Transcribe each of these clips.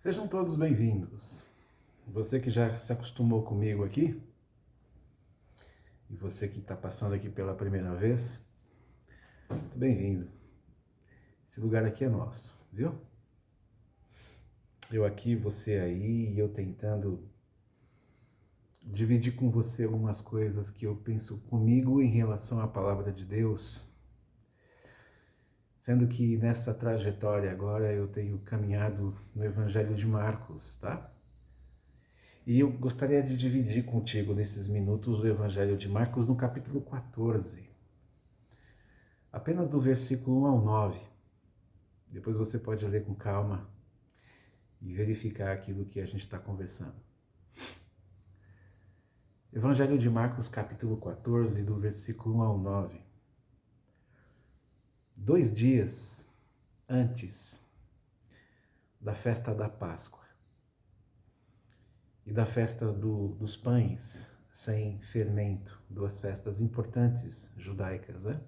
Sejam todos bem-vindos. Você que já se acostumou comigo aqui, e você que está passando aqui pela primeira vez, muito bem-vindo. Esse lugar aqui é nosso, viu? Eu aqui, você aí, e eu tentando dividir com você algumas coisas que eu penso comigo em relação à palavra de Deus, sendo que nessa trajetória agora eu tenho caminhado no Evangelho de Marcos, tá? E eu gostaria de dividir contigo nesses minutos o Evangelho de Marcos no capítulo 14, apenas do versículo 1 ao 9. Depois você pode ler com calma e verificar aquilo que a gente está conversando. Evangelho de Marcos, capítulo 14, do versículo 1 ao 9. 2 dias antes da festa da Páscoa e da festa dos pães sem fermento, duas festas importantes judaicas, né?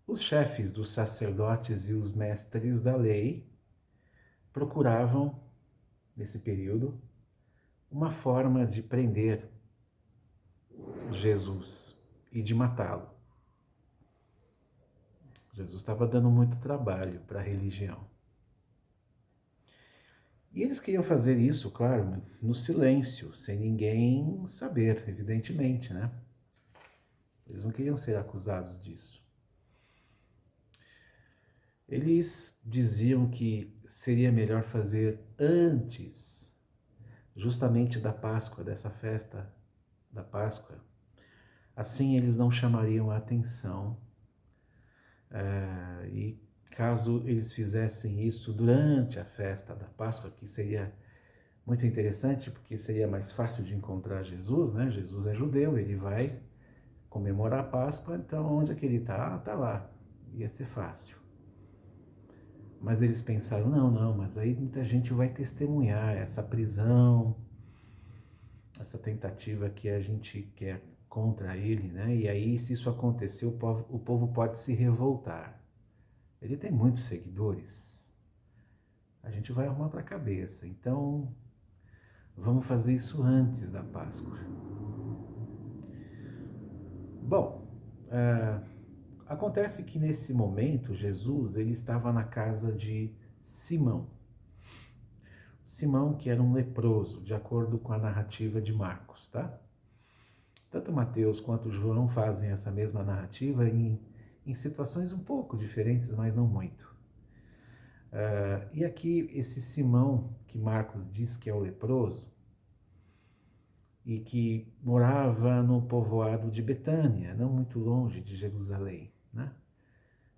Os chefes dos sacerdotes e os mestres da lei procuravam, nesse período, uma forma de prender Jesus e de matá-lo. Jesus estava dando muito trabalho para a religião. E eles queriam fazer isso, claro, no silêncio, sem ninguém saber, evidentemente, né? Eles não queriam ser acusados disso. Eles diziam que seria melhor fazer antes, justamente da Páscoa, dessa festa da Páscoa. Assim eles não chamariam a atenção. E caso eles fizessem isso durante a festa da Páscoa, que seria muito interessante, porque seria mais fácil de encontrar Jesus, né? Jesus é judeu, ele vai comemorar a Páscoa, então onde é que ele está? Ah, está lá. Ia ser fácil. Mas eles pensaram, não, mas aí muita gente vai testemunhar essa prisão, essa tentativa que a gente quer contra ele, né? E aí, se isso acontecer, o povo pode se revoltar. Ele tem muitos seguidores. A gente vai arrumar para a cabeça. Então, vamos fazer isso antes da Páscoa. Bom, acontece que nesse momento, Jesus ele estava na casa de Simão. Simão, que era um leproso, de acordo com a narrativa de Marcos, tá? Tanto Mateus quanto João fazem essa mesma narrativa em situações um pouco diferentes, mas não muito. E aqui, esse Simão, que Marcos diz que é o leproso, e que morava no povoado de Betânia, não muito longe de Jerusalém, né?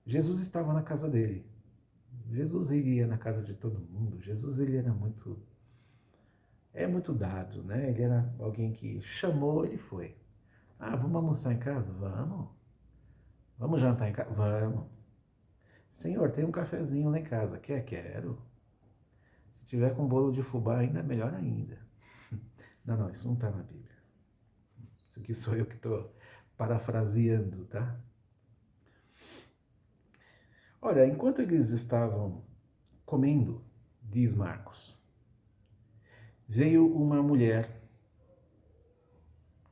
Jesus estava na casa dele. Jesus iria na casa de todo mundo. Jesus ele era muito dado, né? Ele era alguém que chamou, ele foi. Ah, vamos almoçar em casa? Vamos. Vamos jantar em casa? Vamos. Senhor, tem um cafezinho lá em casa. Quer? Quero. Se tiver com bolo de fubá ainda, melhor ainda. Não, isso não está na Bíblia. Isso aqui sou eu que estou parafraseando, tá? Olha, enquanto eles estavam comendo, diz Marcos, veio uma mulher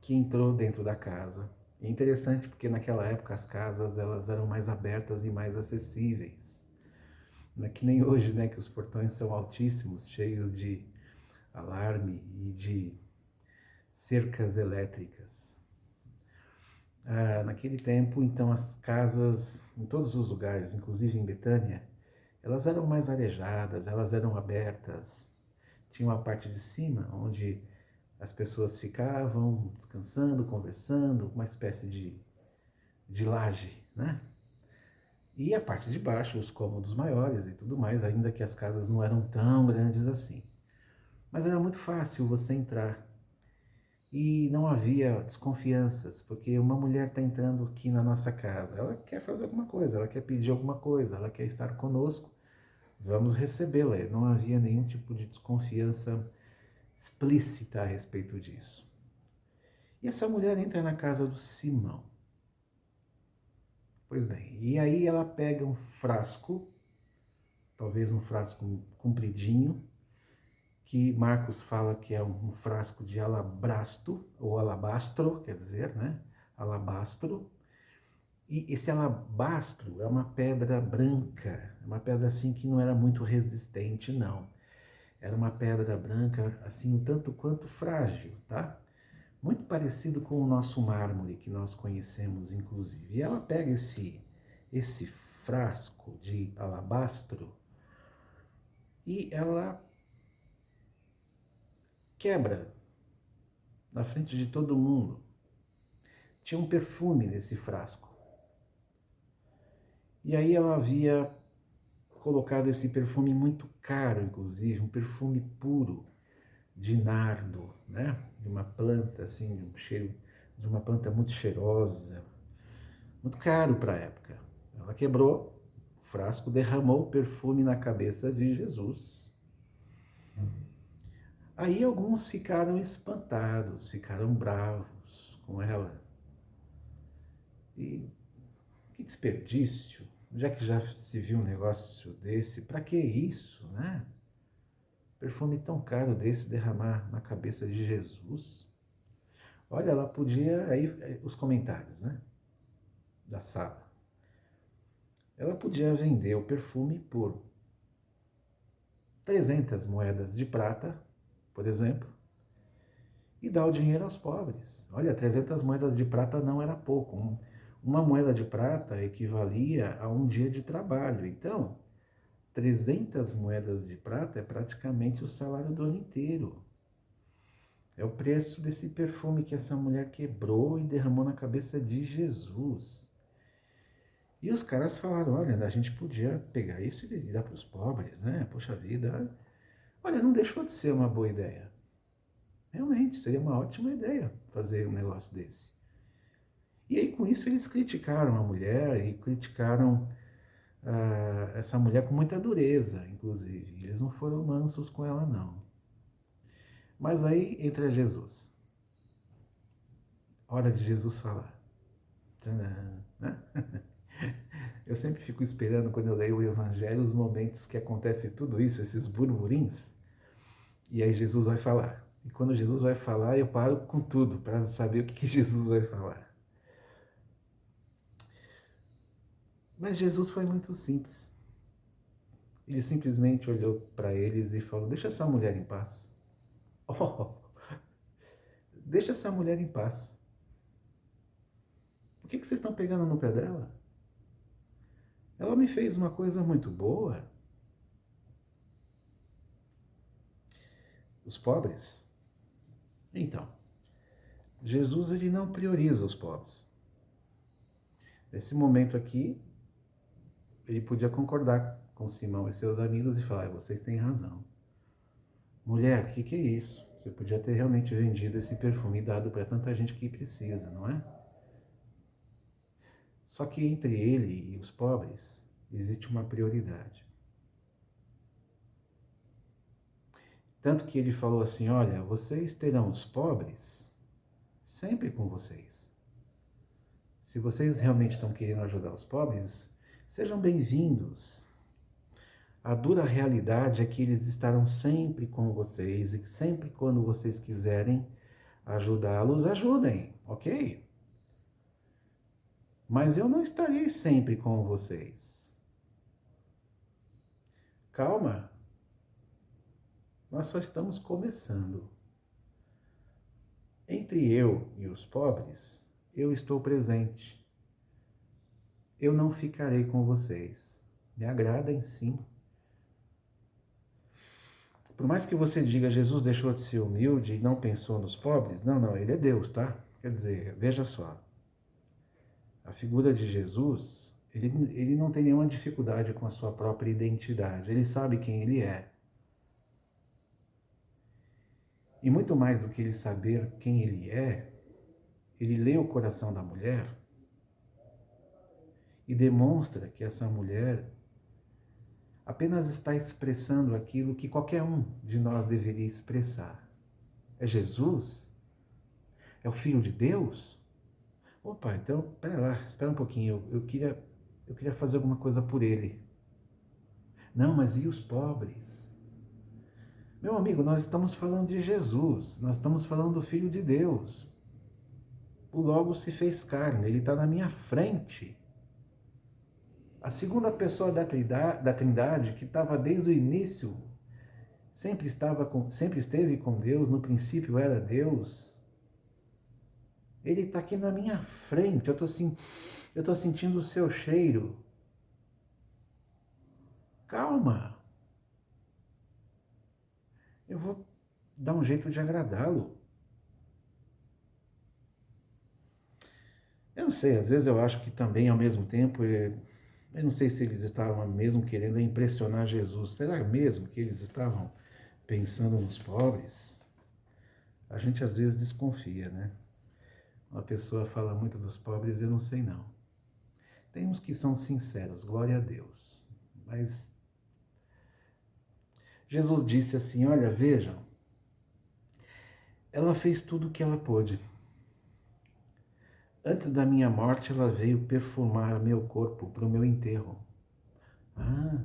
que entrou dentro da casa. É interessante porque naquela época as casas elas eram mais abertas e mais acessíveis. Não é que nem hoje, né, que os portões são altíssimos, cheios de alarme e de cercas elétricas. Naquele tempo, então, as casas, em todos os lugares, inclusive em Betânia, elas eram mais arejadas, elas eram abertas. Tinha uma parte de cima onde as pessoas ficavam descansando, conversando, uma espécie de laje, né? E a parte de baixo, os cômodos maiores e tudo mais, ainda que as casas não eram tão grandes assim. Mas era muito fácil você entrar. E não havia desconfianças, porque uma mulher está entrando aqui na nossa casa, ela quer fazer alguma coisa, ela quer pedir alguma coisa, ela quer estar conosco, vamos recebê-la. Não havia nenhum tipo de desconfiança explícita a respeito disso. E essa mulher entra na casa do Simão. Pois bem, e aí ela pega um frasco talvez um frasco compridinho, que Marcos fala que é um frasco de alabastro, ou alabastro, quer dizer, né? Alabastro. E esse alabastro é uma pedra branca, uma pedra assim que não era muito resistente, não. Era uma pedra branca, assim, um tanto quanto frágil, tá? Muito parecido com o nosso mármore que nós conhecemos, inclusive. E ela pega esse frasco de alabastro e ela quebra na frente de todo mundo. Tinha um perfume nesse frasco. E aí ela havia colocado esse perfume muito caro, inclusive, um perfume puro de nardo, né? De uma planta assim, de um cheiro, de uma planta muito cheirosa, muito caro para a época. Ela quebrou o frasco, derramou o perfume na cabeça de Jesus. Aí alguns ficaram espantados, ficaram bravos com ela. E que desperdício, já que já se viu um negócio desse, para que isso, né? Perfume tão caro desse derramar na cabeça de Jesus. Olha, ela podia, aí os comentários, né? Da sala. Ela podia vender o perfume por 300 moedas de prata, por exemplo, e dar o dinheiro aos pobres. Olha, 300 moedas de prata não era pouco. Uma moeda de prata equivalia a um dia de trabalho. Então, 300 moedas de prata é praticamente o salário do ano inteiro. É o preço desse perfume que essa mulher quebrou e derramou na cabeça de Jesus. E os caras falaram, olha, a gente podia pegar isso e dar para os pobres, né? Poxa vida. Olha, não deixou de ser uma boa ideia. Realmente, seria uma ótima ideia fazer um negócio desse. E aí, com isso, eles criticaram a mulher e criticaram essa mulher com muita dureza, inclusive. Eles não foram mansos com ela, não. Mas aí entra Jesus. Hora de Jesus falar. Tadã, né? Eu sempre fico esperando, quando eu leio o Evangelho, os momentos que acontece tudo isso, esses burburins, e aí Jesus vai falar. E quando Jesus vai falar, eu paro com tudo para saber o que Jesus vai falar. Mas Jesus foi muito simples. Ele simplesmente olhou para eles e falou: deixa essa mulher em paz. Oh, deixa essa mulher em paz. Por que vocês estão pegando no pé dela? Ela me fez uma coisa muito boa. Os pobres? Então, Jesus ele não prioriza os pobres. Nesse momento aqui, ele podia concordar com Simão e seus amigos e falar: vocês têm razão. Mulher, o que é isso? Você podia ter realmente vendido esse perfume e dado para tanta gente que precisa, não é? Só que entre ele e os pobres existe uma prioridade. Tanto que ele falou assim: olha, vocês terão os pobres sempre com vocês. Se vocês realmente estão querendo ajudar os pobres, sejam bem-vindos. A dura realidade é que eles estarão sempre com vocês e que sempre quando vocês quiserem ajudá-los, ajudem, ok? Mas eu não estarei sempre com vocês. Calma, nós só estamos começando. Entre eu e os pobres, eu estou presente. Eu não ficarei com vocês. Me agradem sim. Por mais que você diga Jesus deixou de ser humilde e não pensou nos pobres, não, ele é Deus, tá? Quer dizer, veja só. A figura de Jesus, ele não tem nenhuma dificuldade com a sua própria identidade. Ele sabe quem ele é. E muito mais do que ele saber quem ele lê o coração da mulher e demonstra que essa mulher apenas está expressando aquilo que qualquer um de nós deveria expressar. É Jesus? É o Filho de Deus? Opa, então, pera lá, espera um pouquinho, eu queria fazer alguma coisa por ele. Não, mas e os pobres? Meu amigo, nós estamos falando de Jesus, nós estamos falando do Filho de Deus. O Logo se fez carne, ele está na minha frente. A segunda pessoa da Trindade, que estava desde o início, sempre esteve com Deus, no princípio era Deus. Ele está aqui na minha frente, eu estou sentindo o seu cheiro. Calma, eu vou dar um jeito de agradá-lo. Eu não sei, às vezes eu acho que também ao mesmo tempo, eu não sei se eles estavam mesmo querendo impressionar Jesus. Será mesmo que eles estavam pensando nos pobres? A gente às vezes desconfia, né? Uma pessoa fala muito dos pobres, eu não sei não. Tem uns que são sinceros, glória a Deus. Mas Jesus disse assim, olha, vejam, ela fez tudo o que ela pôde. Antes da minha morte, ela veio perfumar meu corpo para o meu enterro. Ah,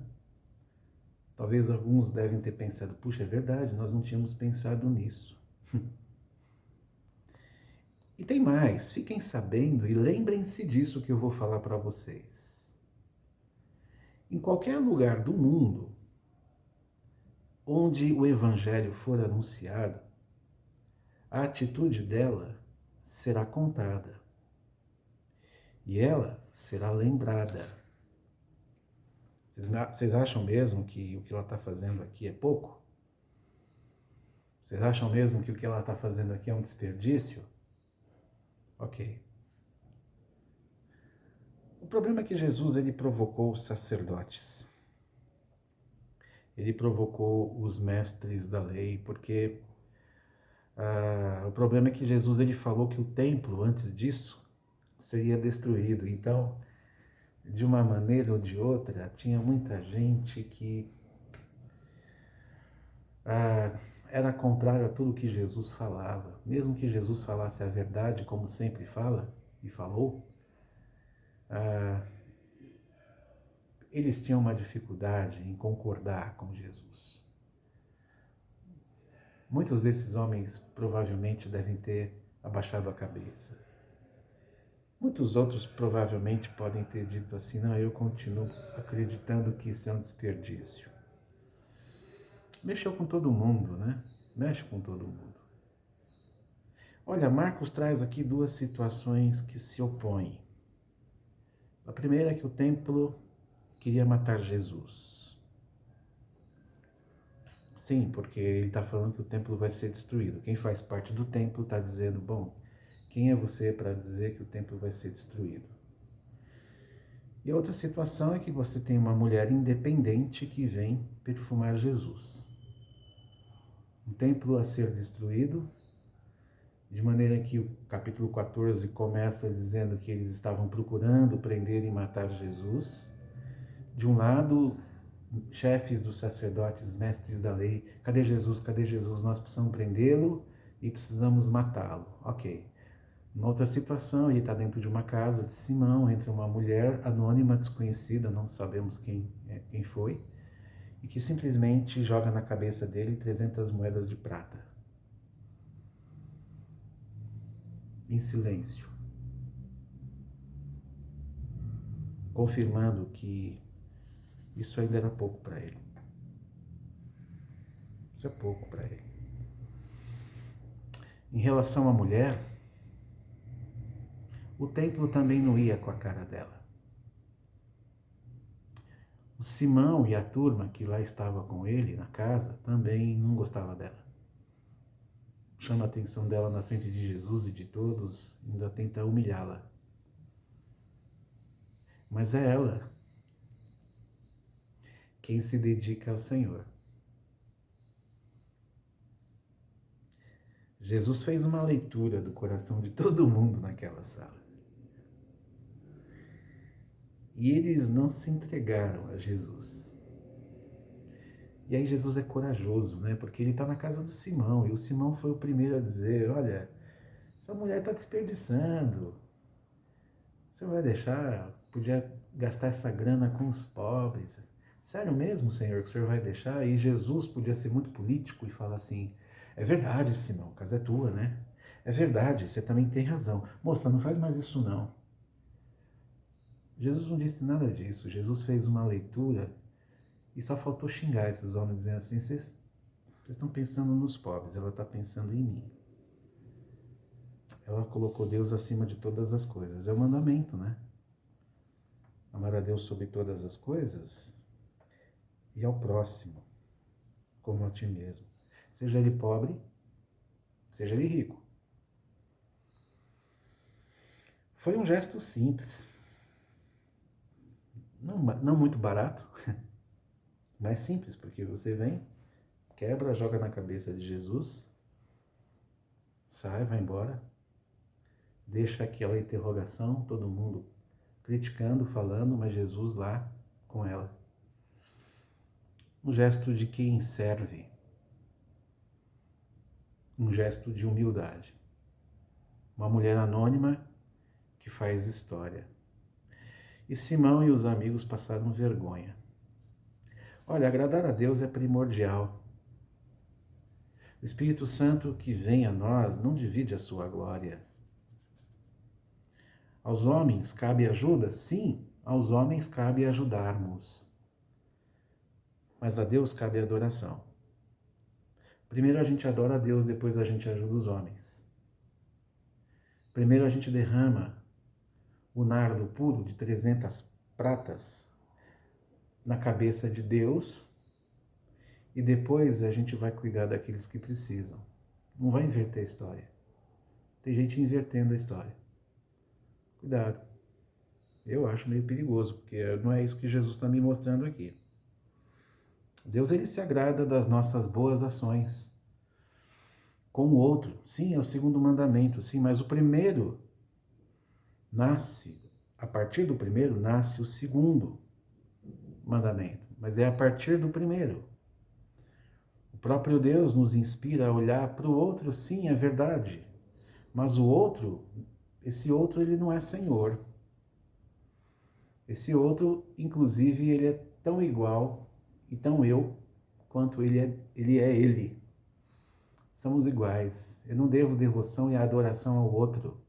talvez alguns devem ter pensado, puxa, é verdade, nós não tínhamos pensado nisso. E tem mais, fiquem sabendo e lembrem-se disso que eu vou falar para vocês. Em qualquer lugar do mundo onde o evangelho for anunciado, a atitude dela será contada e ela será lembrada. Vocês acham mesmo que o que ela está fazendo aqui é pouco? Vocês acham mesmo que o que ela está fazendo aqui é um desperdício? Ok. O problema é que Jesus ele provocou os sacerdotes. Ele provocou os mestres da lei, porque o problema é que Jesus ele falou que o templo, antes disso, seria destruído. Então, de uma maneira ou de outra, tinha muita gente que era contrário a tudo que Jesus falava. Mesmo que Jesus falasse a verdade, como sempre fala e falou, eles tinham uma dificuldade em concordar com Jesus. Muitos desses homens provavelmente devem ter abaixado a cabeça. Muitos outros provavelmente podem ter dito assim, não, eu continuo acreditando que isso é um desperdício. Mexeu com todo mundo, né? Mexe com todo mundo. Olha, Marcos traz aqui duas situações que se opõem. A primeira é que o templo queria matar Jesus. Sim, porque ele está falando que o templo vai ser destruído. Quem faz parte do templo está dizendo, bom, quem é você para dizer que o templo vai ser destruído? E outra situação é que você tem uma mulher independente que vem perfumar Jesus. Um templo a ser destruído, de maneira que o capítulo 14 começa dizendo que eles estavam procurando prender e matar Jesus. De um lado, chefes dos sacerdotes, mestres da lei, cadê Jesus? Cadê Jesus? Nós precisamos prendê-lo e precisamos matá-lo. Ok. Uma outra situação, ele está dentro de uma casa de Simão, entre uma mulher anônima, desconhecida, não sabemos quem foi, e que simplesmente joga na cabeça dele 300 moedas de prata. Em silêncio. Confirmando que isso ainda era pouco para ele. Isso é pouco para ele. Em relação à mulher, o templo também não ia com a cara dela. O Simão e a turma que lá estava com ele na casa também não gostava dela. Chama a atenção dela na frente de Jesus e de todos, ainda tenta humilhá-la. Mas é ela quem se dedica ao Senhor. Jesus fez uma leitura do coração de todo mundo naquela sala. E eles não se entregaram a Jesus. E aí Jesus é corajoso, né? Porque ele está na casa do Simão, e o Simão foi o primeiro a dizer, olha, essa mulher está desperdiçando. Você vai deixar, podia gastar essa grana com os pobres. sério mesmo, Senhor, que o Senhor vai deixar? E Jesus podia ser muito político e falar assim, é verdade, Simão, a casa é tua, né? É verdade, você também tem razão. Moça, não faz mais isso não. Jesus não disse nada disso. Jesus fez uma leitura e só faltou xingar esses homens, dizendo assim, vocês estão pensando nos pobres, ela está pensando em mim. Ela colocou Deus acima de todas as coisas. É o mandamento, né? Amar a Deus sobre todas as coisas e ao próximo, como a ti mesmo. Seja ele pobre, seja ele rico. Foi um gesto simples, não muito barato, mas simples, porque você vem, quebra, joga na cabeça de Jesus, sai, vai embora, deixa aquela interrogação, todo mundo criticando, falando, mas Jesus lá com ela. Um gesto de quem serve, um gesto de humildade. Uma mulher anônima que faz história. E Simão e os amigos passaram vergonha. Olha, agradar a Deus é primordial. O Espírito Santo que vem a nós não divide a sua glória. Aos homens cabe ajuda? Sim, aos homens cabe ajudarmos. Mas a Deus cabe adoração. Primeiro a gente adora a Deus, depois a gente ajuda os homens. Primeiro a gente derrama o nardo puro de 300 pratas na cabeça de Deus e depois a gente vai cuidar daqueles que precisam. Não vai inverter a história. Tem gente invertendo a história. Cuidado. Eu acho meio perigoso, porque não é isso que Jesus está me mostrando aqui. Deus, ele se agrada das nossas boas ações com o outro. Sim, é o segundo mandamento, sim, mas o primeiro nasce, a partir do primeiro nasce o segundo mandamento, mas é a partir do primeiro. O próprio Deus nos inspira a olhar para o outro, sim, é verdade, mas o outro, esse outro, ele não é Senhor. Esse outro, inclusive, ele é tão igual e tão eu quanto ele é ele. Somos iguais. Eu não devo devoção e adoração ao outro.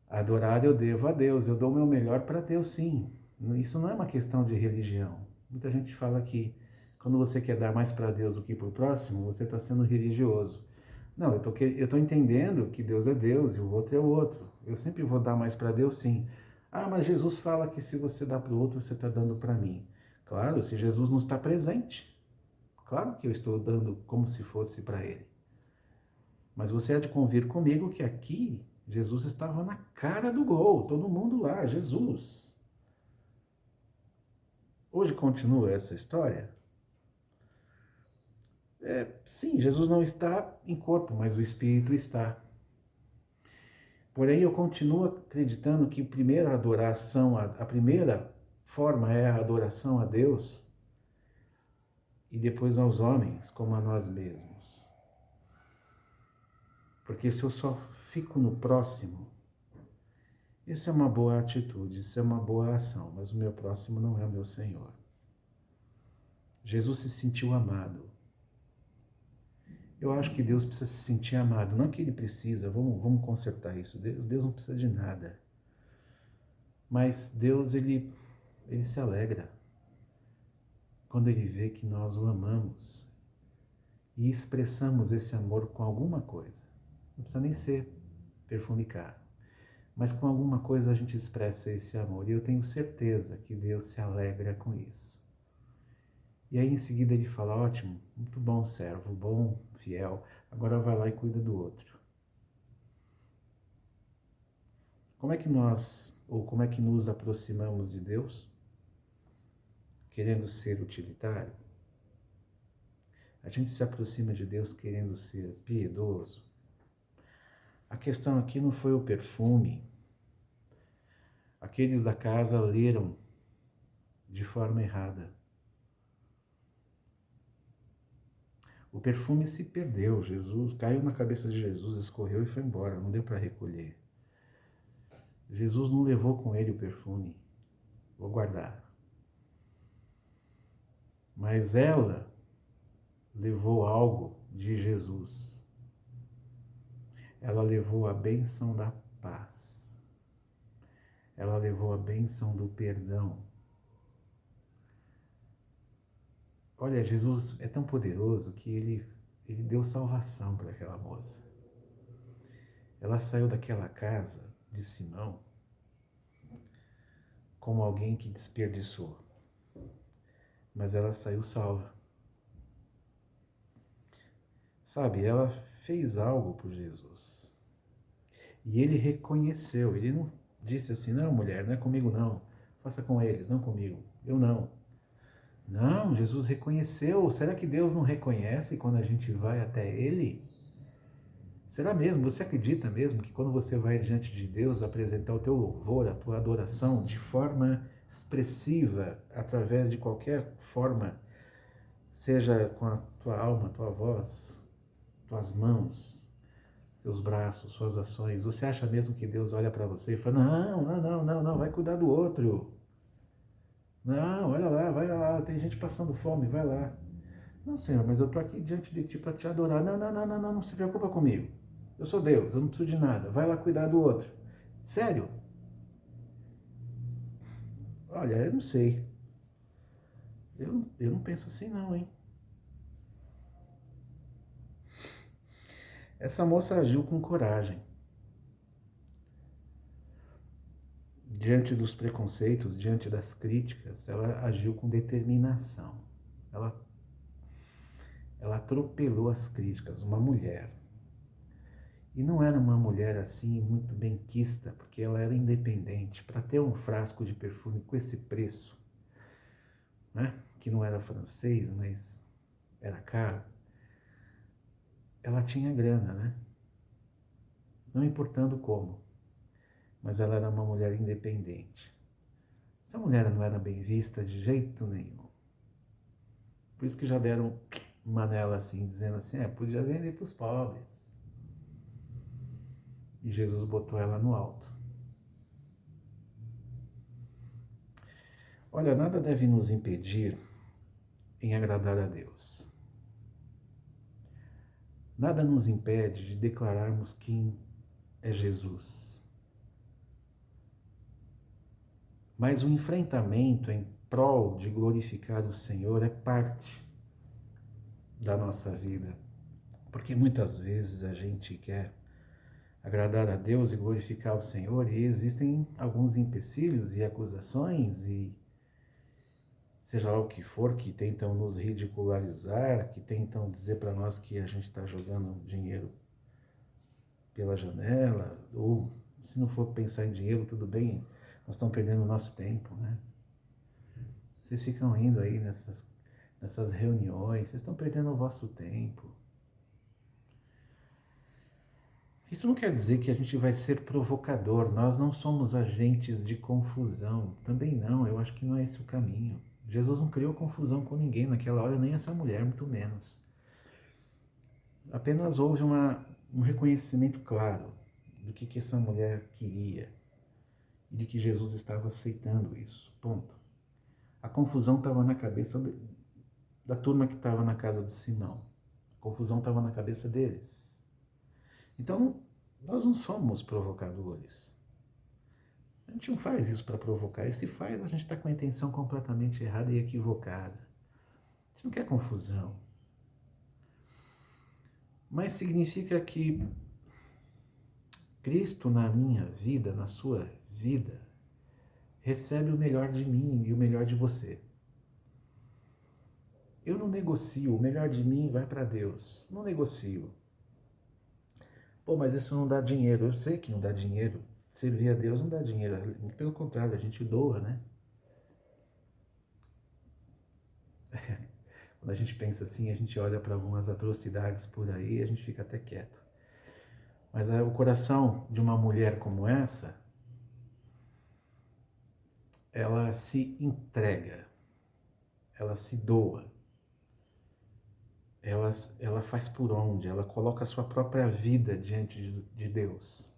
Adorar eu devo a Deus. Eu dou o meu melhor para Deus, sim. Isso não é uma questão de religião. Muita gente fala que quando você quer dar mais para Deus do que para o próximo, você está sendo religioso. Não, eu tô entendendo que Deus é Deus e o outro é o outro. Eu sempre vou dar mais para Deus, sim. Ah, mas Jesus fala que se você dá para o outro, você está dando para mim. Claro, se Jesus não está presente. Claro que eu estou dando como se fosse para ele. Mas você há de convir comigo que aqui Jesus estava na cara do gol, todo mundo lá, Jesus. Hoje continua essa história? Sim, Jesus não está em corpo, mas o Espírito está. Porém, eu continuo acreditando que primeiro a adoração, a primeira forma é a adoração a Deus e depois aos homens, como a nós mesmos. Porque se eu só fico no próximo, isso é uma boa atitude, isso é uma boa ação, mas o meu próximo não é o meu Senhor. Jesus se sentiu amado. Eu acho que Deus precisa se sentir amado, não que ele precisa, vamos consertar isso. Deus não precisa de nada. Mas Deus, ele se alegra quando ele vê que nós o amamos e expressamos esse amor com alguma coisa. Não precisa nem ser perfume caro, mas com alguma coisa a gente expressa esse amor. E eu tenho certeza que Deus se alegra com isso. E aí em seguida ele fala, ótimo, muito bom servo, bom, fiel, agora vai lá e cuida do outro. Como é que nós, ou como é que nos aproximamos de Deus? Querendo ser utilitário? A gente se aproxima de Deus querendo ser piedoso? A questão aqui não foi o perfume. Aqueles da casa leram de forma errada. O perfume se perdeu, Jesus caiu na cabeça de Jesus, escorreu e foi embora, não deu para recolher. Jesus não levou com ele o perfume, vou guardar. Mas ela levou algo de Jesus. Ela levou a bênção da paz. Ela levou a bênção do perdão. Olha, Jesus é tão poderoso que ele deu salvação para aquela moça. Ela saiu daquela casa de Simão como alguém que desperdiçou, mas ela saiu salva. Sabe, ela fez algo por Jesus. E ele reconheceu, ele não disse assim, não, mulher, não é comigo não, faça com eles, não comigo, eu não. Não, Jesus reconheceu. Será que Deus não reconhece quando a gente vai até Ele? Será mesmo? Você acredita mesmo que quando você vai diante de Deus apresentar o teu louvor, a tua adoração de forma expressiva, através de qualquer forma, seja com a tua alma, tua voz, tuas mãos, teus braços, suas ações, você acha mesmo que Deus olha para você e fala, não, vai cuidar do outro. Não, olha lá, vai lá, tem gente passando fome, vai lá. Não, Senhor, mas eu estou aqui diante de ti para te adorar. Não se preocupa comigo. Eu sou Deus, eu não preciso de nada. Vai lá cuidar do outro. Sério? Olha, eu não sei. Eu não penso assim não, hein? Essa moça agiu com coragem. Diante dos preconceitos, diante das críticas, ela agiu com determinação. Ela, ela atropelou as críticas. Uma mulher. E não era uma mulher assim muito benquista, porque ela era independente. Para ter um frasco de perfume com esse preço, né, que não era francês, mas era caro, ela tinha grana, né? Não importando como, mas ela era uma mulher independente. Essa mulher não era bem vista de jeito nenhum. Por isso que já deram uma nela assim, dizendo assim, podia vender para os pobres. E Jesus botou ela no alto. Olha, nada deve nos impedir em agradar a Deus. Nada nos impede de declararmos quem é Jesus. Mas o enfrentamento em prol de glorificar o Senhor é parte da nossa vida. Porque muitas vezes a gente quer agradar a Deus e glorificar o Senhor e existem alguns empecilhos e acusações e seja lá o que for, que tentam nos ridicularizar, que tentam dizer para nós que a gente está jogando dinheiro pela janela, ou se não for pensar em dinheiro, tudo bem, nós estamos perdendo o nosso tempo, né? Vocês ficam indo aí nessas reuniões, vocês estão perdendo o vosso tempo. Isso não quer dizer que a gente vai ser provocador, nós não somos agentes de confusão, também não, eu acho que não é esse o caminho. Jesus não criou confusão com ninguém naquela hora, nem essa mulher, muito menos. Apenas houve um reconhecimento claro do que essa mulher queria e de que Jesus estava aceitando isso, ponto. A confusão estava na cabeça da turma que estava na casa de Simão. A confusão estava na cabeça deles. Então, nós não somos provocadores. A gente não faz isso para provocar. E se faz, a gente está com a intenção completamente errada e equivocada. A gente não quer confusão. Mas significa que Cristo na minha vida, na sua vida, recebe o melhor de mim e o melhor de você. Eu não negocio, o melhor de mim vai para Deus. Não negocio. Pô, mas isso não dá dinheiro. Eu sei que não dá dinheiro. Servir a Deus não dá dinheiro. Pelo contrário, a gente doa, né? Quando a gente pensa assim, a gente olha para algumas atrocidades por aí e a gente fica até quieto. Mas o coração de uma mulher como essa, ela se entrega, ela se doa, ela faz por onde, ela coloca a sua própria vida diante de Deus.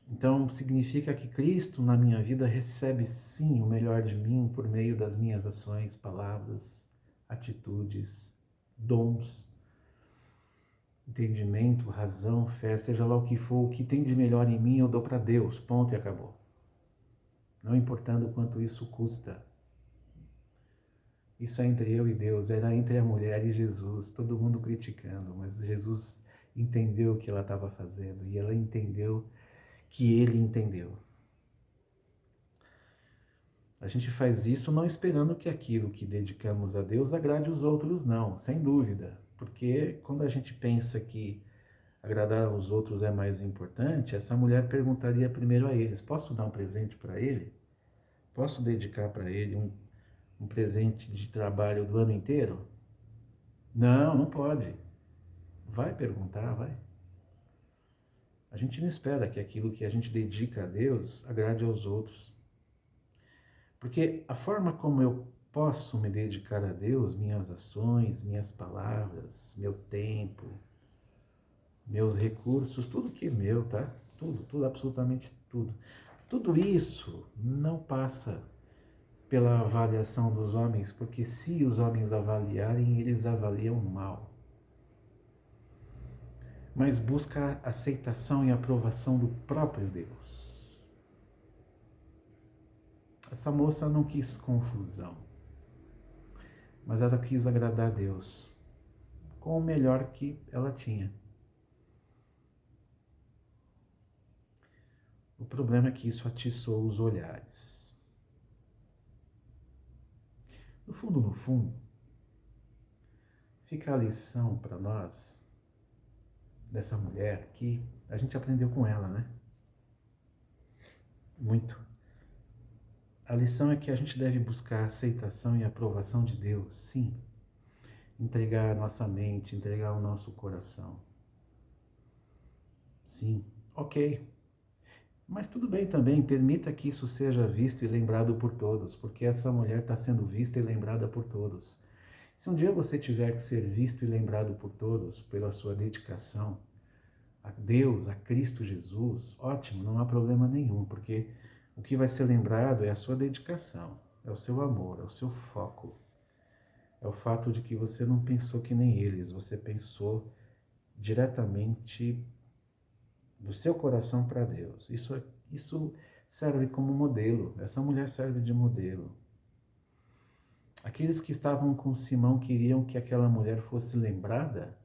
Então, significa que Cristo na minha vida recebe sim o melhor de mim por meio das minhas ações, palavras, atitudes, dons, entendimento, razão, fé, seja lá o que for, o que tem de melhor em mim eu dou para Deus, ponto e acabou. Não importando quanto isso custa. Isso é entre eu e Deus, era entre a mulher e Jesus, todo mundo criticando, mas Jesus entendeu o que ela estava fazendo e ela entendeu que ele entendeu. A gente faz isso não esperando que aquilo que dedicamos a Deus agrade os outros, não, sem dúvida. Porque quando a gente pensa que agradar aos outros é mais importante, essa mulher perguntaria primeiro a eles: posso dar um presente para ele? Posso dedicar para ele um presente de trabalho do ano inteiro? Não, não pode. Vai perguntar, vai. A gente não espera que aquilo que a gente dedica a Deus agrade aos outros. Porque a forma como eu posso me dedicar a Deus, minhas ações, minhas palavras, meu tempo, meus recursos, tudo que é meu, tá? Tudo, absolutamente tudo. Tudo isso não passa pela avaliação dos homens, porque se os homens avaliarem, eles avaliam mal. Mas busca a aceitação e aprovação do próprio Deus. Essa moça não quis confusão, mas ela quis agradar a Deus com o melhor que ela tinha. O problema é que isso atiçou os olhares. No fundo, fica a lição para nós dessa mulher que a gente aprendeu com ela, né? Muito. A lição é que a gente deve buscar a aceitação e a aprovação de Deus, sim. Entregar a nossa mente, entregar o nosso coração. Sim, ok. Mas tudo bem também, permita que isso seja visto e lembrado por todos, porque essa mulher está sendo vista e lembrada por todos. Se um dia você tiver que ser visto e lembrado por todos pela sua dedicação a Deus, a Cristo Jesus, ótimo, não há problema nenhum, porque o que vai ser lembrado é a sua dedicação, é o seu amor, é o seu foco. É o fato de que você não pensou que nem eles, você pensou diretamente do seu coração para Deus. Isso serve como modelo, essa mulher serve de modelo. Aqueles que estavam com Simão queriam que aquela mulher fosse lembrada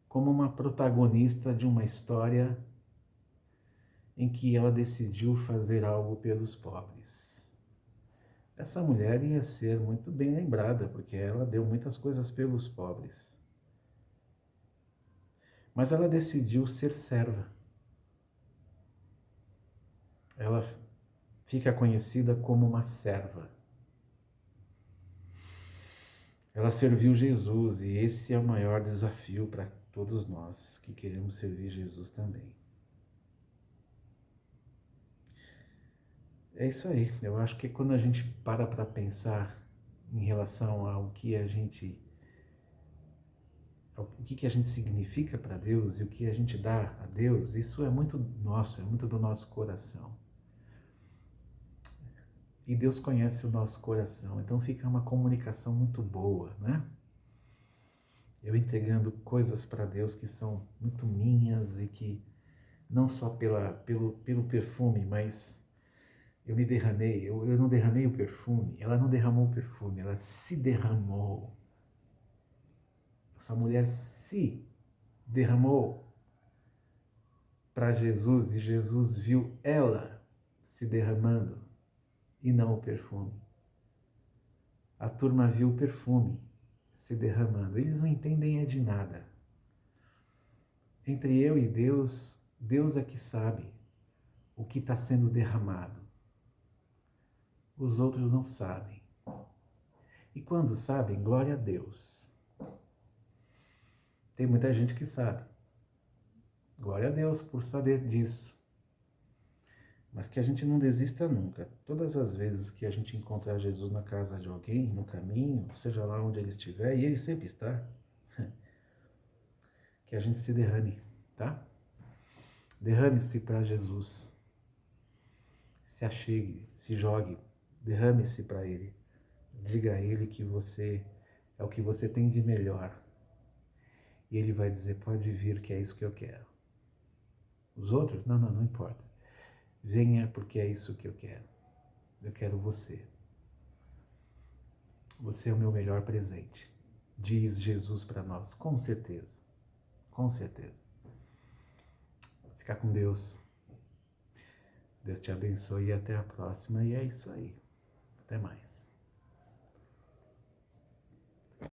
como uma protagonista de uma história em que ela decidiu fazer algo pelos pobres. Essa mulher ia ser muito bem lembrada, porque ela deu muitas coisas pelos pobres. Mas ela decidiu ser serva. Ela fica conhecida como uma serva. Ela serviu Jesus e esse é o maior desafio para todos nós que queremos servir Jesus também. É isso aí. Eu acho que quando a gente para pensar em relação ao que a gente significa para Deus e o que a gente dá a Deus, isso é muito nosso, é muito do nosso coração. E Deus conhece o nosso coração, então fica uma comunicação muito boa, né? Eu entregando coisas para Deus que são muito minhas e que não só pelo perfume, mas eu me derramei, eu não derramei o perfume, ela não derramou o perfume, ela se derramou. Essa mulher se derramou para Jesus e Jesus viu ela se derramando e não o perfume. A turma viu o perfume se derramando. Eles não entendem é de nada. Entre eu e Deus, Deus é que sabe o que está sendo derramado. Os outros não sabem. E quando sabem, glória a Deus. Tem muita gente que sabe. Glória a Deus por saber disso. Mas que a gente não desista nunca. Todas as vezes que a gente encontrar Jesus na casa de alguém, no caminho, seja lá onde ele estiver, e ele sempre está, que a gente se derrame, tá? Derrame-se para Jesus. Se achegue, se jogue, derrame-se para Ele. Diga a Ele que você é o que você tem de melhor. E Ele vai dizer, pode vir que é isso que eu quero. Os outros? Não, não, não importa. Venha porque é isso que eu quero. Eu quero você. Você é o meu melhor presente. Diz Jesus para nós, com certeza. Com certeza. Fica com Deus. Deus te abençoe e até a próxima. E é isso aí. Até mais.